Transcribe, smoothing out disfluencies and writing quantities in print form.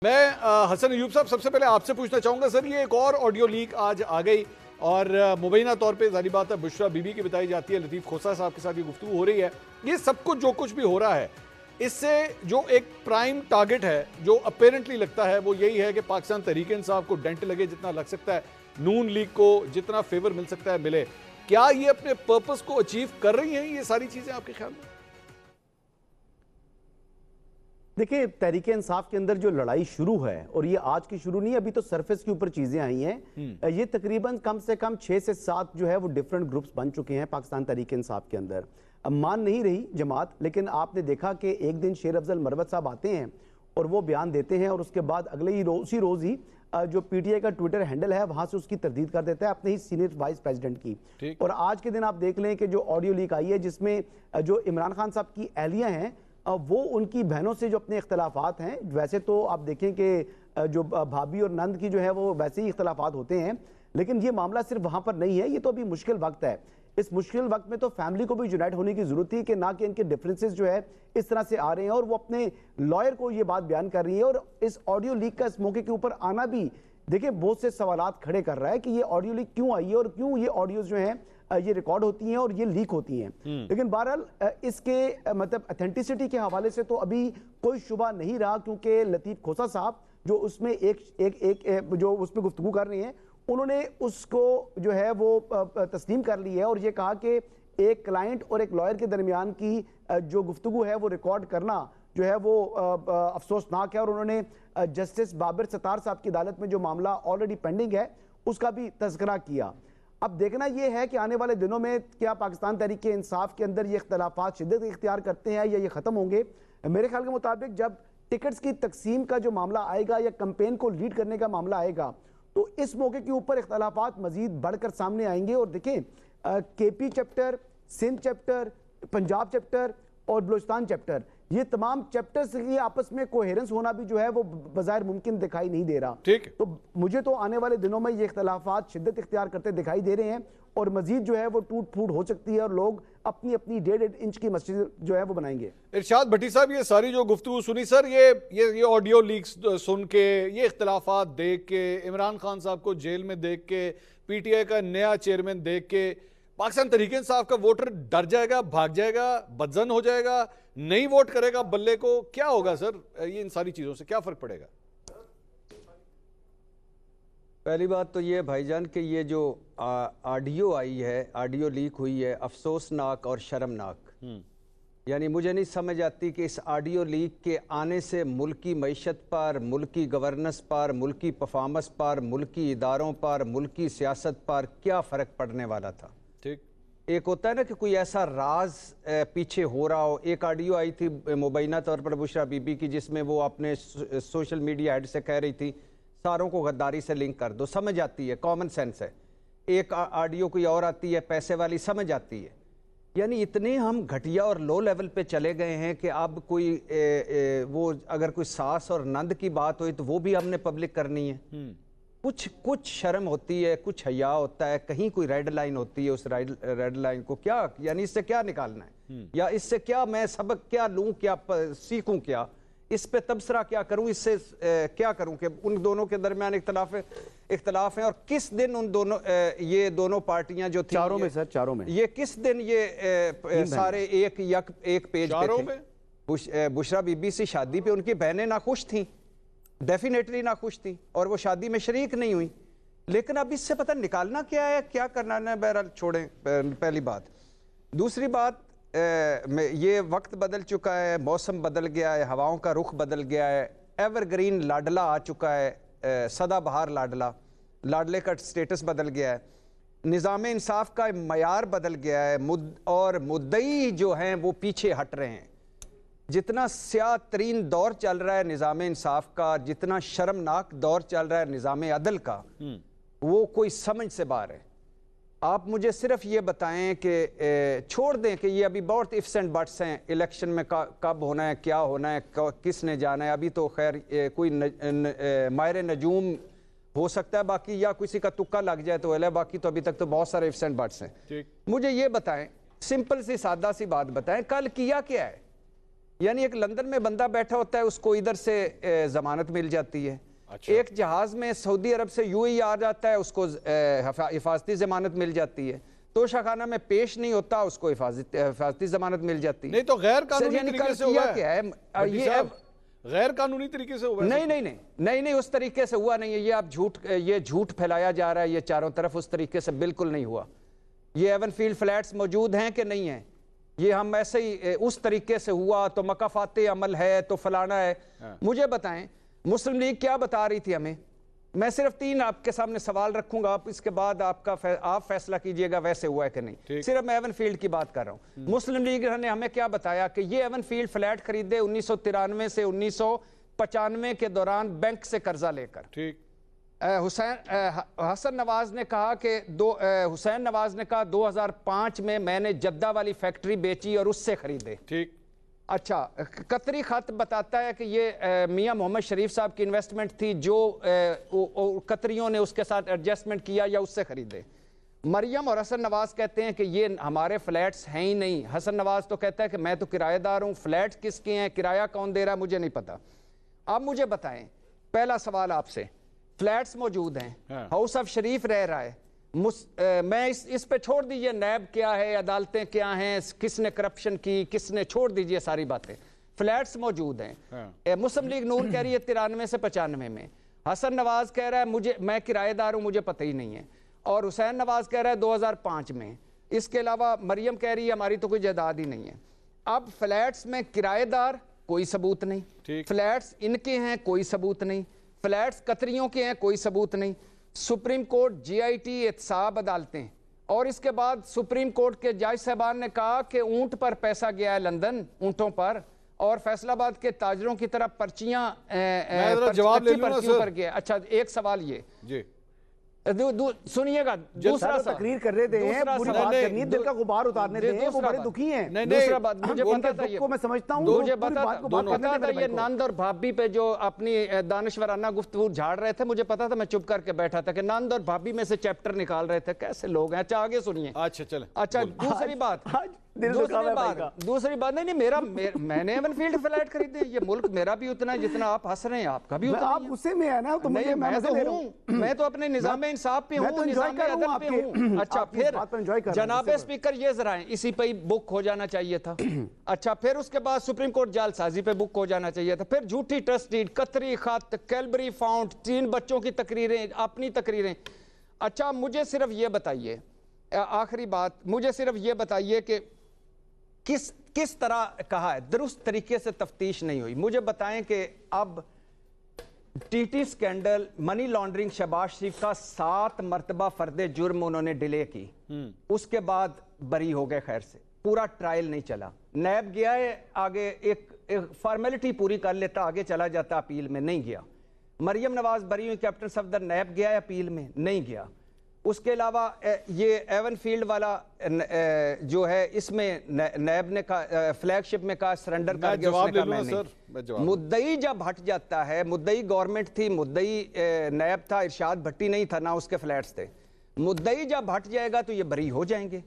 میں حسن ایوب صاحب सबसे पहले आपसे पूछना चाहूँगा सर, ये एक और ऑडियो लीक आज आ गई और मुबैना तौर पे ज़ाहिर बात है बुशरा बीबी की बताई जाती है, लतीफ़ खोसा साहब के साथ ये गुफ्तगू हो रही है। ये सब कुछ जो कुछ भी हो रहा है, इससे जो एक प्राइम टारगेट है जो अपेरेंटली लगता है वो यही है कि पाकिस्तान तहरीक इंसाफ को डेंट लगे जितना लग सकता है, नून लीग को जितना फेवर मिल सकता है मिले। क्या ये अपने पर्पस को अचीव कर रही हैं ये सारी चीज़ें आपके ख्याल में? देखिए, तहरीक इंसाफ के अंदर जो लड़ाई शुरू है, और ये आज की शुरू नहीं, अभी तो सरफेस के ऊपर चीजें आई हैं। ये तकरीबन कम से कम 6 से 7 जो है वो डिफरेंट ग्रुप्स बन चुके हैं पाकिस्तान तहरीक इंसाफ के अंदर। अब मान नहीं रही जमात, लेकिन आपने देखा कि एक दिन शेर अफजल मरवत साहब आते हैं और वो बयान देते हैं और उसके बाद अगले ही उसी रोज ही जो पीटीआई का ट्विटर हैंडल है वहां से उसकी तरदीद कर देता है अपने ही सीनियर वाइस प्रेसिडेंट की। और आज के दिन आप देख लें कि जो ऑडियो लीक आई है जिसमें जो इमरान खान साहब की अहलिया हैं वो उनकी बहनों से जो अपने इख्तलाफात हैं, वैसे तो आप देखें कि जो भाभी और नंद की जो है वो वैसे ही इख्तलाफात होते हैं, लेकिन ये मामला सिर्फ वहाँ पर नहीं है। ये तो अभी मुश्किल वक्त है। इस मुश्किल वक्त में तो फैमिली को भी यूनाइट होने की ज़रूरत थी कि ना कि इनके डिफरेंसेस जो है इस तरह से आ रहे हैं, और वो अपने लॉयर को ये बात बयान कर रही है। और इस ऑडियो लीक का इस मौके के ऊपर आना भी देखिए बहुत से सवालात खड़े कर रहा है कि ये ऑडियो लीक क्यों आई है और क्यों ये ऑडियोज जो हैं ये रिकॉर्ड होती हैं और ये लीक होती हैं। लेकिन बहरहाल इसके मतलब अथेंटिसिटी के हवाले से तो अभी कोई शुबा नहीं रहा, क्योंकि लतीफ़ खोसा साहब जो उसमें एक जो उसमें गुफ्तगू कर रहे हैं, उन्होंने उसको जो है वो तस्लीम कर ली है और ये कहा कि एक क्लाइंट और एक लॉयर के दरमियान की जो गुफ्तगू है वो रिकॉर्ड करना जो है वो अफसोसनाक है। और उन्होंने जस्टिस बाबर सत्तार साहब की अदालत में जो मामला ऑलरेडी पेंडिंग है उसका भी तज़किरा किया। अब देखना यह है कि आने वाले दिनों में क्या पाकिस्तान तहरीक इंसाफ के अंदर ये इख्तलाफात शिद्दत इख्तियार करते हैं या ये ख़त्म होंगे। मेरे ख्याल के मुताबिक जब टिकट्स की तकसीम का जो मामला आएगा या कैंपेन को लीड करने का मामला आएगा तो इस मौके के ऊपर इख्तलाफात मजीद बढ़कर सामने आएंगे। और देखें, KP chapter, Sindh chapter, Punjab chapter और बलूचिस्तान चैप्टर, ये तमाम चैप्टर्स की आपस में कोहेरेंस होना भी जो है वो बज़ाहिर मुमकिन दिखाई नहीं दे रहा। ठीक, तो मुझे तो आने वाले दिनों में ये इख्तलाफात शिद्दत इख्तियार करते दिखाई दे रहे हैं और मजीद जो है वो टूट फूट हो सकती है और लोग अपनी अपनी 1.5 इंच की मस्जिद जो है वो बनाएंगे। इरशाद भट्टी साहब, ये सारी जो गुफ्तगू सुनी सर, ये ऑडियो लीक्स सुन के, ये इख्तलाफात देख के, इमरान खान साहब को जेल में देख के, पीटीआई का नया चेयरमैन देख के पाकिस्तान तहरीक इंसाफ का वोटर डर जाएगा, भाग जाएगा, बदजन हो जाएगा, नहीं वोट करेगा बल्ले को? क्या होगा सर, ये इन सारी चीजों से क्या फर्क पड़ेगा? पहली बात तो ये भाईजान कि ये जो ऑडियो आई है, ऑडियो लीक हुई है, अफसोसनाक और शर्मनाक। यानी मुझे नहीं समझ आती कि इस ऑडियो लीक के आने से मुल्की मईशत पर, मुल्की गवर्नेंस पर, मुल्की परफॉर्मेंस पर, मुल्की इदारों पर, मुल्की सियासत पर क्या फ़र्क पड़ने वाला था। ठीक, एक होता है ना कि कोई ऐसा राज पीछे हो रहा हो। एक ऑडियो आई थी मुबैना तौर पर बुशरा बीबी की, जिसमें वो अपने सोशल मीडिया हेड से कह रही थी सारों को गद्दारी से लिंक कर दो, समझ आती है, कॉमन सेंस है। एक ऑडियो कोई और आती है पैसे वाली, समझ आती है। यानी इतने हम घटिया और लो लेवल पे चले गए हैं कि अब कोई वो अगर कोई सास और नंद की बात हुई तो वो भी हमने पब्लिक करनी है। कुछ शर्म होती है, कुछ हया होता है, कहीं कोई रेड लाइन होती है, उस रेड लाइन को क्या, यानी इससे क्या निकालना है या इससे क्या मैं सबक क्या लूं, क्या सीखूं, क्या इस पे तबसरा क्या करूं, इससे क्या करूं कि उन दोनों के दरमियान इख्तलाफ हैं। और किस दिन उन दोनों ये दोनों पार्टियां जो थी चारों में ये किस दिन ये सारे एक पेज पे थे। बुशरा बीबी से शादी पे उनकी बहनें नाखुश थी, डेफिनेटली नाखुश थी, और वो शादी में शरीक नहीं हुई। लेकिन अब इससे पता निकालना क्या है, क्या करना है, बहरहाल छोड़ें, पहली बात। दूसरी बात, ये वक्त बदल चुका है, मौसम बदल गया है, हवाओं का रुख बदल गया है, एवरग्रीन लाडला आ चुका है, सदाबहार लाडले का स्टेटस बदल गया है, निज़ाम इंसाफ का मयार बदल गया है, और मुद्दई जो हैं वो पीछे हट रहे हैं। जितना स्याह तरीन दौर चल रहा है निज़ाम इंसाफ का, जितना शर्मनाक दौर चल रहा है निज़ाम अदल का, वो कोई समझ से बाहर है। आप मुझे सिर्फ ये बताएं कि छोड़ दें कि ये अभी बहुत इफ्स एंड बट्स हैं, इलेक्शन में कब होना है, क्या होना है, किसने जाना है। अभी तो खैर कोई माहिर नजूम हो सकता है, बाकी या किसी का तुक्का लग जाए तो है, बाकी तो अभी तक तो बहुत सारे इफ्स एंड बट्स हैं। मुझे ये बताएं, सिंपल सी सादा सी बात बताएं, कल किया क्या है? یعنی ایک لندن میں بندہ بیٹھا ہوتا ہے، اس کو ادھر سے ضمانت مل جاتی ہے، ایک جہاز میں سعودی عرب سے یو ای آ جاتا ہے، اس کو حفاظتی ضمانت مل جاتی ہے، توشہ خانہ میں پیش نہیں ہوتا، اس کو حفاظتی ضمانت مل جاتی ہے۔ نہیں تو غیر قانونی طریقے سے ہوا ہے، یہ غیر قانونی طریقے سے ہوا ہے؟ نہیں اس طریقے سے ہوا نہیں ہے، یہ جھوٹ پھیلایا جا رہا ہے یہ چاروں طرف، اس طریقے سے بالکل نہیں ہوا۔ یہ ایون فیلڈ فلیٹس موجود ہیں کہ نہیں ہیں، یہ ہم ایسے ہی اس طریقے سے ہوا تو مکافات عمل ہے تو فلانا ہے۔ مجھے بتائیں مسلم لیگ کیا بتا رہی تھی ہمیں؟ میں صرف 3 آپ کے سامنے سوال رکھوں گا، آپ اس کے بعد آپ فیصلہ کیجئے گا ویسے ہوا ہے کہ نہیں، صرف میں ایون فیلڈ کی بات کر رہا ہوں۔ مسلم لیگ نے ہمیں کیا بتایا کہ یہ ایون فیلڈ فلیٹ خریدے 1993 سے 1995 کے دوران بینک سے قرضہ لے کر۔ حسن نواز نے کہا کہ حسین نواز نے کہا 2005 میں نے جدہ والی فیکٹری بیچی اور اس سے خریدے۔ اچھا، قطری خط بتاتا ہے کہ یہ میاں محمد شریف صاحب کی انویسٹمنٹ تھی جو قطریوں نے اس کے ساتھ ایڈجسٹمنٹ کیا یا اس سے خریدے۔ مریم اور حسن نواز کہتے ہیں کہ یہ ہمارے فلیٹس ہیں ہی نہیں۔ حسن نواز تو کہتا ہے کہ میں تو کرایہ دار ہوں، فلیٹس کس کے ہیں، کرایہ کون دے رہا ہے مجھے نہیں پتا۔ اب مجھے بتائیں، پہلا سوال آپ سے، فلیٹس موجود ہیں، ہاؤس آف شریف رہ رہا ہے، میں اس پہ چھوڑ دیجئے نیب کیا ہے، عدالتیں کیا ہیں، کس نے کرپشن کی، کس نے، چھوڑ دیجئے ساری باتیں، فلیٹس موجود ہیں۔ مسلم لیگ نور کہہ رہی ہے 93 سے 95 میں، حسن نواز کہہ رہا ہے میں کرایہ دار ہوں، مجھے پتہ ہی نہیں ہے، اور حسین نواز کہہ رہا ہے 2005 میں۔ اس کے علاوہ مریم کہہ رہی ہے ہماری تو کوئی جائیداد ہی نہیں ہے۔ اب فلیٹس میں کرایہ دار کوئی ثبوت نہیں، فلیٹس ان کے ہیں کوئی ثبوت نہیں، فلیٹس قطریوں کے ہیں کوئی ثبوت نہیں۔ Supreme court, J I T, احتساب عدالتیں، اور اس کے بعد سپریم کورٹ کے جج صاحبان نے کہا کہ اونٹ پر پیسہ گیا ہے لندن، اونٹوں پر، اور فیصل آباد کے تاجروں کی طرف پرچیاں پرچیوں پر گیا۔ اچھا، ایک سوال یہ سنیے گا، دوسرا تقریر کر رہے ہیں، پوری بات کرنی ہے، دل کا غبار اتارنے دیں، وہ بڑے دکھی ہیں۔ دوسرا بات مجھے پتا تھا، کو میں سمجھتا ہوں، مجھے پتا تھا یہ نند اور بھابی پہ جو اپنی دانشورانہ گفتگو جھاڑ رہے تھے، مجھے پتا تھا، میں چپ کر کے بیٹھا تھا کہ نند اور بھابی میں سے چیپٹر نکال رہے تھے، کیسے لوگ ہیں۔ اچھا آگے سنیے۔ اچھا دوسری بات نہیں، میں نے ایون فیلڈ فلیٹ خریدے، یہ ملک میرا بھی اتنا ہے جتنا آپ ہنس رہے ہیں، آپ کا بھی اتنا ہے۔ آپ غصے میں ہیں نا، تو میں تو اپنے نظام انصاف پہ ہوں، نظام عدل پہ ہوں۔ اچھا پھر جناب اسپیکر یہ ذرا ہیں، اسی پہ بک ہو جانا چاہیے تھا۔ اچھا پھر اس کے بعد سپریم کورٹ جعل سازی پہ بک ہو جانا چاہیے تھا، پھر جھوٹی ٹرسٹ ڈیڈ، قطری خط، کیلبری فاؤنٹ، 3 بچوں کی تقریریں، اپنی تقریریں۔ اچھا مجھے صرف یہ بتائیے، آخری بات، مجھے صرف یہ بتائیے کہ کس طرح کہا ہے درست طریقے سے تفتیش نہیں ہوئی۔ مجھے بتائیں کہ اب T T scandal, money laundering, Shahbaz Sharif کا 7 مرتبہ فرد جرم انہوں نے ڈیلے کی، اس کے بعد بری ہو گئے، خیر سے پورا ٹرائل نہیں چلا۔ نیب گیا ہے آگے، ایک فارمیلٹی پوری کر لیتا، آگے چلا جاتا، اپیل میں نہیں گیا۔ مریم نواز بری ہوئی، کیپٹن صفدر نیب گیا ہے اپیل میں، نہیں گیا۔ اس کے علاوہ یہ ایون فیلڈ والا جو ہے، اس میں نیب نے کہا، فلیگ شپ میں کہا سرنڈر کر گیا، اس نے کہا میں نہیں۔ مدعی جب ہٹ جاتا ہے، مدعی گورنمنٹ تھی، مدعی نیب تھا، ارشاد بھٹی نہیں تھا، نہ اس کے فلیٹس تھے، مدعی جب ہٹ جائے گا تو یہ بری ہو جائیں گے۔